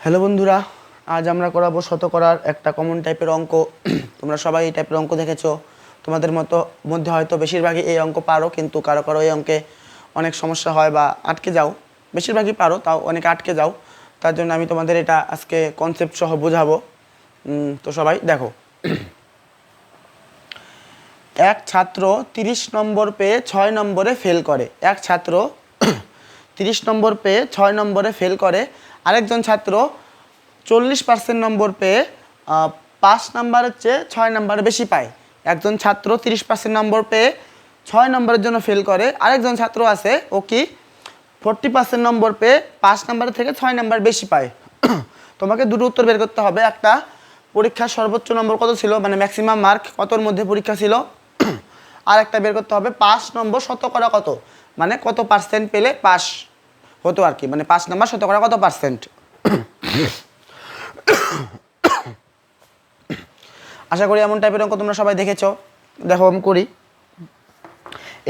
Hello বন্ধুরা, আজ আমরা করাবো শতকরার একটা কমন টাইপের অঙ্ক। তোমরা সবাই এই টাইপের অঙ্ক দেখেছো। তোমাদের মধ্যে হয়তো বেশিরভাগই এই অঙ্ক পারো, কিন্তু কারো কারো এই অঙ্কে অনেক সমস্যা হয় বা আটকে যাও। বেশিরভাগই পারো, তাও অনেকে আটকে যাও। তার জন্য আমি তোমাদের এটা আজকে কনসেপ্ট সহ বোঝাবো। তো সবাই দেখো। এক ছাত্র 30 নম্বর পেয়ে 6 নম্বরে ফেল করে। এক ছাত্র 30 নম্বর পেয়ে 6 নম্বরে ফেল করে। আরেকজন ছাত্র 40% নম্বর পেয়ে 5 নম্বরের চেয়ে 6 নম্বর বেশি পায়। একজন ছাত্র 30% নম্বর পেয়ে 6 নম্বরের জন্য ফেল করে। আরেকজন ছাত্র আছে, ও কি 40% নম্বর পেয়ে 5 নম্বরের থেকে 6 নম্বর বেশি পায়। তোমাকে দুটো উত্তর বের করতে হবে। একটা, পরীক্ষার সর্বোচ্চ নম্বর কত ছিল, মানে ম্যাক্সিমাম মার্ক কতর মধ্যে পরীক্ষা ছিল। আর একটা বের করতে হবে 5 নম্বর শতকরা কত, মানে কত পার্সেন্ট পেলে পাস হতো আর কি, মানে 5 নম্বর শতকরা কত পার্সেন্ট। আশা করি এমন টাইপের অঙ্ক তোমরা সবাই দেখেছো। দেখো আমি করি।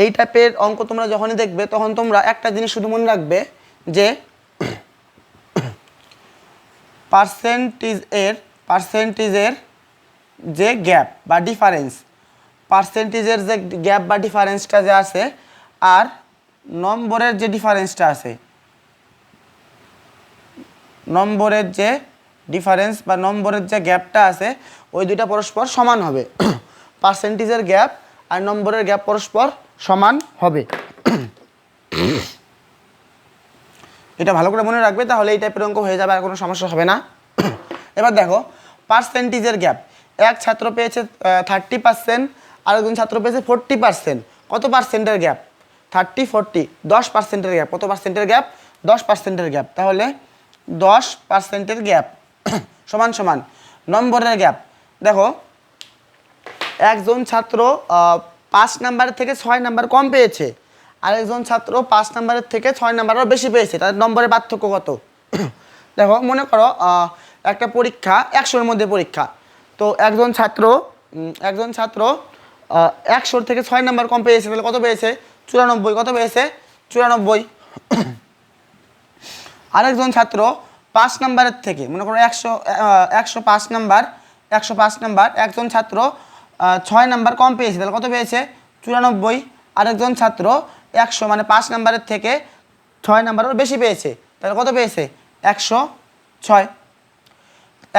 এই টাইপের অঙ্ক তোমরা যখনই দেখবে তখন তোমরা একটা জিনিস শুধু মনে রাখবে যে পার্সেন্টেজের যে গ্যাপ বা ডিফারেন্স, পার্সেন্টেজের যে গ্যাপ বা ডিফারেন্সটা যে আছে, আর নম্বরের যে ডিফারেন্সটা আছে, নম্বরের যে ডিফারেন্স বা নম্বরের যে গ্যাপটা আছে, ওই দুইটা পরস্পর সমান হবে। পার্সেন্টেজের গ্যাপ আর নম্বরের গ্যাপ পরস্পর সমান হবে। এটা ভালো করে মনে রাখবে, তাহলে এই টাইপের অঙ্ক হয়ে যাবে, আর কোনো সমস্যা হবে না। এবার দেখো পার্সেন্টেজের গ্যাপ। এক ছাত্র পেয়েছে 30%, আরেকজন ছাত্র পেয়েছে 40%। কত পার্সেন্টের গ্যাপ? 30-40, 10%-এর গ্যাপ। কত পার্সেন্টের গ্যাপ? 10%-এর গ্যাপ। তাহলে 10%-এর গ্যাপ সমান সমান নম্বরের গ্যাপ। দেখো একজন ছাত্র 5 নাম্বারের থেকে 6 নাম্বার কম পেয়েছে, আরেকজন ছাত্র 5 নাম্বারের থেকে 6 নাম্বারও বেশি পেয়েছে। তাদের নম্বরের পার্থক্য কত? দেখো মনে করো একটা পরীক্ষা 100-এর মধ্যে পরীক্ষা। তো একজন ছাত্র 100-র থেকে 6 নাম্বার কম পেয়েছে, তাহলে কত পেয়েছে? 94। কত পেয়েছে? 94। আরেকজন ছাত্র 5 নাম্বারের থেকে, মনে করো 105 নাম্বার, একজন ছাত্র 6 নাম্বার কম পেয়েছে, তাহলে কত পেয়েছে? 94। আরেকজন ছাত্র 100 মানে 5 নাম্বারের থেকে 6 নাম্বারও বেশি পেয়েছে, তাহলে কত পেয়েছে? 106।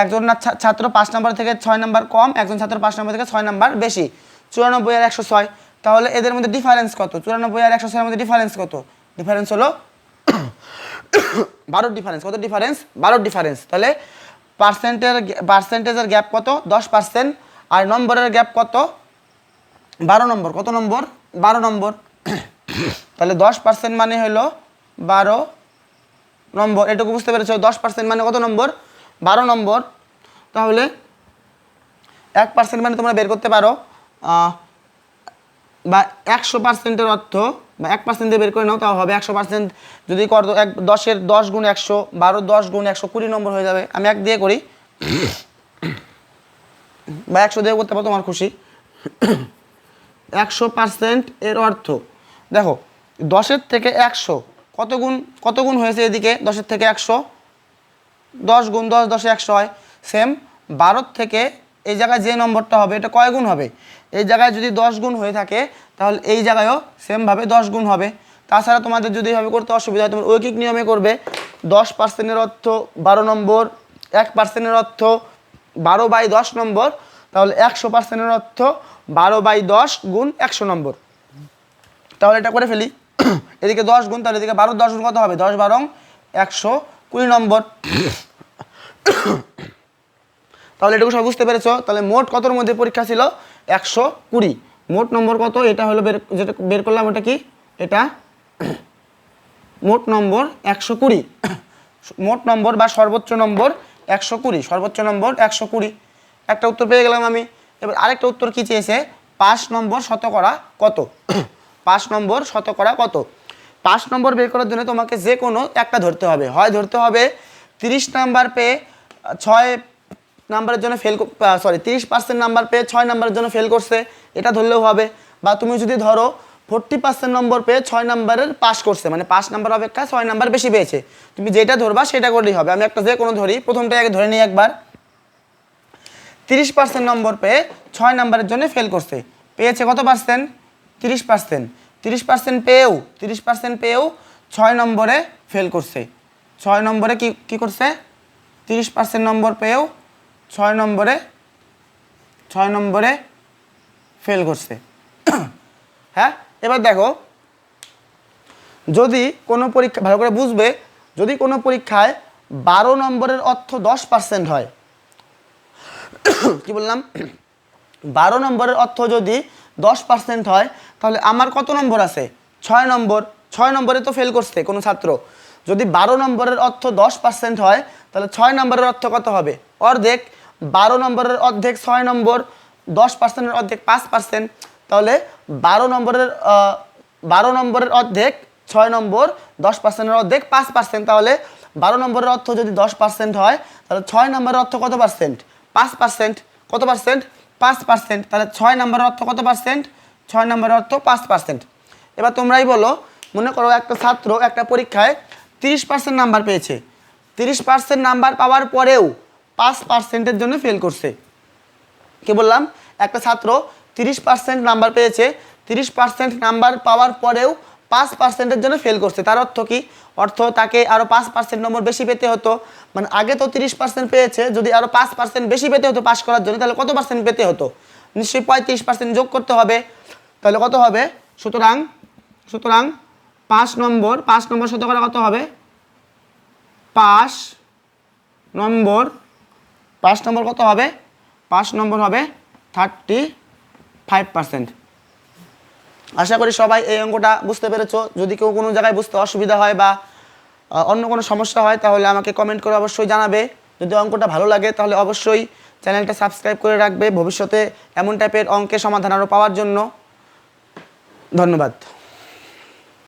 একজন ছাত্র 5 নাম্বার থেকে 6 নাম্বার কম, একজন ছাত্র 5 নাম্বার থেকে 6 নাম্বার বেশি। 94 আর 106, তাহলে এদের মধ্যে ডিফারেন্স কত? 94 আর 106 এর মধ্যে ডিফারেন্স কত? ডিফারেন্স হলো 12 ডিফারেন্স। কত ডিফারেন্স? 12 ডিফারেন্স। তাহলে পার্সেন্টেজের গ্যাপ কত? 10%। আর নম্বরের গ্যাপ কত? 12 নম্বর। কত নম্বর? 12 নম্বর। তাহলে 10% মানে হলো 12 নম্বর। এটুকু বুঝতে পেরেছো? 10% মানে কত নম্বর? 12 নম্বর। তাহলে 1% মানে তোমরা বের করতে পারো, বা 100%-এর অর্থ, বা 1% দিয়ে বের করে নাও, তাও হবে 100%। যদি করো 10-এর 10 গুণ 100, 12 10 গুণ 100, 20 নম্বর হয়ে যাবে। আমি 1 দিয়ে করি, বা 100 দিয়ে করতে পারো, তোমার খুশি। 100% এর অর্থ, দেখো 10-এর থেকে 100 কত গুণ হয়েছে এদিকে? 10-এর থেকে 100, 10 গুণ 10, 10-এ 100 হয়। সেম 12 থেকে এই জায়গায় যে নম্বরটা হবে, এটা কয় গুণ হবে? এই জায়গায় যদি 10 গুণ হয়ে থাকে, তাহলে এই জায়গায়ও সেমভাবে 10 গুণ হবে। তাছাড়া তোমাদের যদি এভাবে করতে অসুবিধা হয়, তোমরা ঐকিক নিয়মে করবে। 10%-এর অর্থ 12 নম্বর, 1%-এর অর্থ 12/10 নম্বর, তাহলে 100%-এর অর্থ 12/10 গুণ 100 নম্বর। তাহলে এটা করে ফেলি। এদিকে 10 গুণ, তাহলে এদিকে 12 10 গুণ কত হবে? 10-12 120 নম্বর। তাহলে এটুকু সব বুঝতে পেরেছো? তাহলে মোট কতর মধ্যে পরীক্ষা ছিল? 120। মোট নম্বর কত? এটা হলো যেটা বের করলাম, ওটা কি? এটা মোট নম্বর 120। মোট নম্বর বা সর্বোচ্চ নম্বর 120। সর্বোচ্চ নম্বর 120। একটা উত্তর পেয়ে গেলাম আমি। এবার আরেকটা উত্তর কি চেয়েছে? 5 নম্বর শতকরা কত? 5 নম্বর শতকরা কত? 5 নম্বর বের করার জন্য তোমাকে যে কোনো একটা ধরতে হবে। হয় ধরতে হবে 30 নাম্বার পেয়ে 6 নাম্বারের জন্য 30% নাম্বার পেয়ে 6 নাম্বারের জন্য ফেল করছে, এটা ধরলেও হবে। বা তুমি যদি ধরো 40% নম্বর পেয়ে 6 নম্বরের পাস করছে, মানে 5 নম্বর অপেক্ষা 6 নম্বর বেশি পেয়েছে। তুমি যেটা ধরবা সেটা করলেই হবে। আমি একটা যে কোনো ধরি, প্রথমটা আগে ধরে নিই একবার। 30% নম্বর পেয়ে 6 নম্বরের জন্য ফেল করছে, পেয়েছে কত পার্সেন্ট? 30%। 30% পেয়েও 30% পেয়েও 6 নম্বরে ফেল করছে। 6 নম্বরে কি করছে? 30% নম্বর পেয়েও 6 নম্বরে ফেল করছে। হ্যাঁ, এবার দেখো, যদি কোনো পরীক্ষা ভালো করে বুঝবে, যদি কোনো পরীক্ষায় 12 নম্বরের অর্থ 10% হয়, কি বললাম? 12 নম্বরের অর্থ যদি 10% হয়, তাহলে আমার কত নম্বর আছে? 6 নম্বর। 6 নম্বরে তো ফেল করছে কোনো ছাত্র। যদি 12 নম্বরের অর্থ 10% হয়, তাহলে 6 নম্বরের অর্থ কত হবে? অর্ধেক। 12 নম্বরের অর্ধেক 6 নম্বর, 10%-এর অর্ধেক 5%। তাহলে 12 নম্বরের অর্ধেক 6 নম্বর, 10%-এর অর্ধেক 5%। তাহলে 12 নম্বরের অর্থ যদি 10% হয়, তাহলে 6 নম্বরের অর্থ কত পার্সেন্ট? 5%। কত পার্সেন্ট? 5%। তাহলে 6 নম্বরের অর্থ কত পার্সেন্ট? 6 নম্বরের অর্থ 5%। এবার তোমরাই বলো, মনে করো একটা ছাত্র একটা পরীক্ষায় 30% নাম্বার পেয়েছে। 30% নাম্বার পাওয়ার পরেও 5%-এর জন্য ফেল করছে। কি বললাম? একটা ছাত্র 30% নাম্বার পেয়েছে, 30% নাম্বার পাওয়ার পরেও 5%-এর জন্য ফেল করছে। তার অর্থ কি? অর্থ তাকে আরও 5% নম্বর বেশি পেতে হতো। মানে আগে তো 30% পেয়েছে, যদি আরও 5% বেশি পেতে হতো পাস করার জন্য, তাহলে কত পার্সেন্ট পেতে হতো? নিশ্চয়ই 35% যোগ করতে হবে। তাহলে কত হবে? সুতরাং 5 নম্বর শতকরা কত হবে? 5 নম্বর কত হবে? 5 নম্বর হবে 35%। আশা করি সবাই এই অঙ্কটা বুঝতে পেরেছো। যদি কেউ কোনো জায়গায় বুঝতে অসুবিধা হয় বা অন্য কোনো সমস্যা হয়, তাহলে আমাকে কমেন্ট করে অবশ্যই জানাবে। যদি অঙ্কটা ভালো লাগে তাহলে অবশ্যই চ্যানেলটা সাবস্ক্রাইব করে রাখবে ভবিষ্যতে এমন টাইপের অঙ্কের সমাধান আরও পাওয়ার জন্য। ধন্যবাদ।